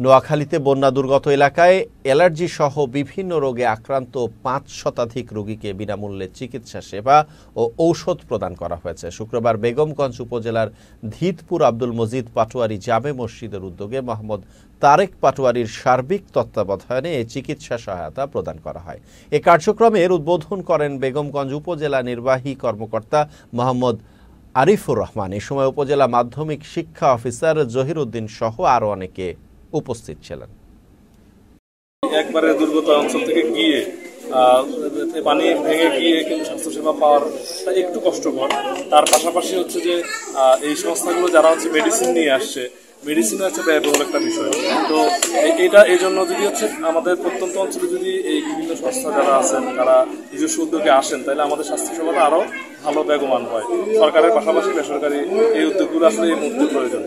নোয়াখালীতে বন্যা দুর্গত এলাকায় অ্যালার্জি সহ বিভিন্ন রোগে আক্রান্ত ৫ শতাধিক রোগীকে বিনামূল্যে চিকিৎসা সেবা ও ঔষধ প্রদান করা হয়েছে। শুক্রবার বেগমগঞ্জ উপজেলার ধিতপুর আব্দুল মজিদ পাটোয়ারি জামে মসজিদের উদ্যোগে মোহাম্মদ তারেক পাটোয়ারির সার্বিক তত্ত্বাবধানে এই চিকিৎসা সহায়তা প্রদান করা হয়। এ কার্যক্রমের উদ্বোধন করেন বেগমগঞ্জ উপজেলা নির্বাহী কর্মকর্তা মোহাম্মদ আরিফুর রহমান। এ সময় উপজেলা মাধ্যমিক শিক্ষা অফিসার জহির উদ্দিন সহ আরও অনেকে উপস্থিত ছিলেন। একবারে দুর্গত অঞ্চল থেকে গিয়ে পানি ভেঙে গিয়ে কিন্তু স্বাস্থ্যসেবা পাওয়ার একটু কষ্টকর। তার পাশাপাশি হচ্ছে যে এই সংস্থাগুলো যারা হচ্ছে মেডিসিন নিয়ে আসছে, মেডিসিন হচ্ছে ব্যয়বহুল একটা বিষয়। তো এটা এই জন্য যদি হচ্ছে আমাদের প্রত্যন্ত অঞ্চলে যদি এই বিভিন্ন সংস্থা যারা আছেন তারা নিজস্ব উদ্যোগে আসেন, তাহলে আমাদের স্বাস্থ্যসেবাটা আরো ভালো বেগবান হয়। সরকারের পাশাপাশি বেসরকারি এই উদ্যোগগুলো আসলে এই মুহূর্তে প্রয়োজন।